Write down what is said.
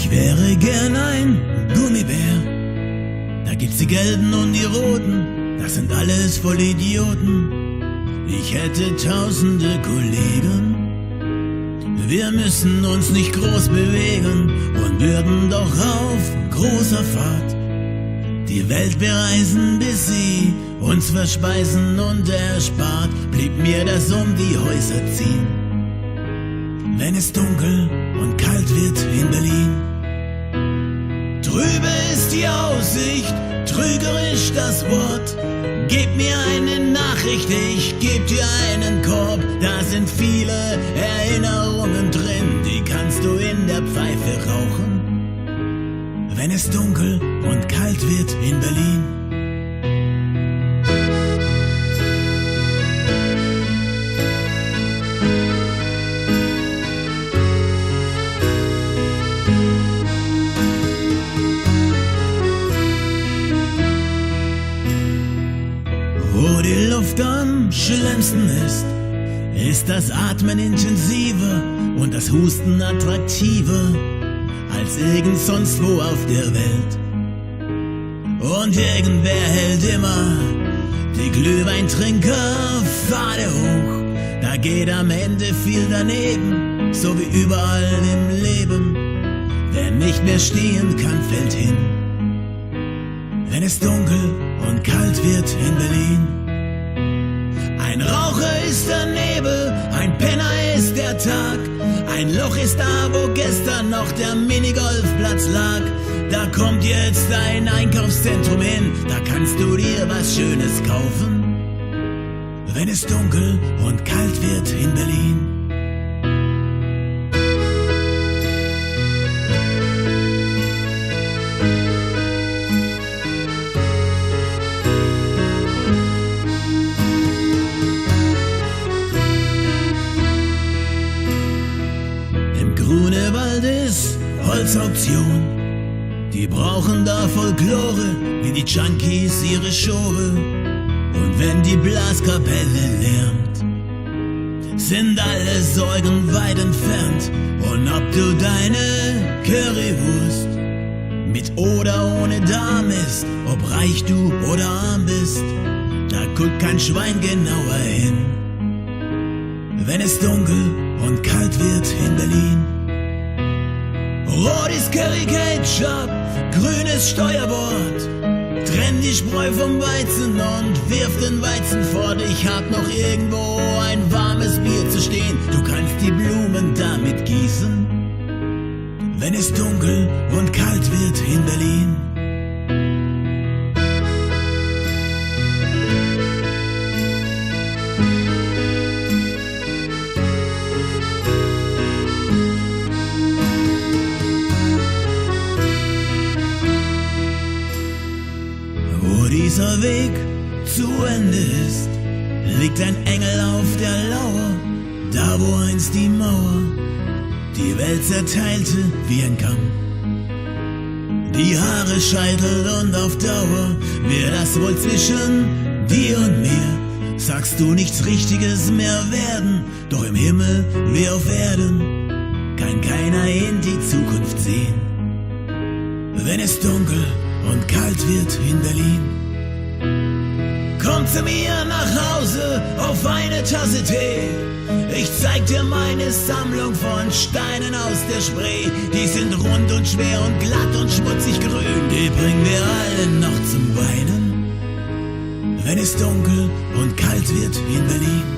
Ich wäre gern ein Gummibär. Da gibt's die Gelben und die Roten, das sind alles voll Idioten. Ich hätte tausende Kollegen. Wir müssen uns nicht groß bewegen und würden doch auf großer Fahrt die Welt bereisen, bis sie uns verspeisen, und erspart blieb mir das um die Häuser ziehen. Wenn es dunkel und kalt wird in Berlin, trübe ist die Aussicht, trügerisch das Wort. Gib mir eine Nachricht, ich geb dir einen Korb. Da sind viele Erinnerungen drin, die kannst du in der Pfeife rauchen. Wenn es dunkel und kalt wird in Berlin. Wo die Luft am schlimmsten ist das Atmen intensiver und das Husten attraktiver als irgend sonst wo auf der Welt. Und irgendwer hält immer die Glühweintrinker-Fahne hoch. Da geht am Ende viel daneben, so wie überall im Leben. Wer nicht mehr stehen kann, fällt hin. Wenn es dunkel und kalt wird in Berlin. Ein Raucher ist der Nebel, ein Penner ist der Tag. Ein Loch ist da, wo gestern noch der Minigolfplatz lag. Da kommt jetzt ein Einkaufszentrum hin, da kannst du dir was Schönes kaufen. Wenn es dunkel und kalt wird in Berlin. Grunewald ist Holzauktion. Die brauchen da Folklore, wie die Junkies ihre Showe. Und wenn die Blaskapelle lärmt, sind alle Sorgen weit entfernt. Und ob du deine Currywurst mit oder ohne Darm isst, ob reich du oder arm bist, da guckt kein Schwein genauer hin. Wenn es dunkel und kalt wird in Berlin. Rot ist Curry Ketchup, grün ist Steuerbord. Trenn die Spreu vom Weizen und wirf den Weizen fort. Ich hab noch irgendwo ein warmes Bier zu stehen. Du kannst die Blumen damit gießen. Wenn es dunkel und kalt wird in Berlin. Wo dieser Weg zu Ende ist, liegt ein Engel auf der Lauer, da wo einst die Mauer die Welt zerteilte wie ein Kamm. Die Haare, Scheitel und auf Dauer wird das wohl zwischen dir und mir. Sagst du nichts Richtiges mehr werden, doch im Himmel wie auf Erden kann keiner in die Zukunft sehen. Wenn es dunkel und kalt wird in Berlin. Komm zu mir nach Hause auf eine Tasse Tee. Ich zeig dir meine Sammlung von Steinen aus der Spree. Die sind rund und schwer und glatt und schmutzig grün. Die bringen wir alle noch zum Weinen. Wenn es dunkel und kalt wird in Berlin.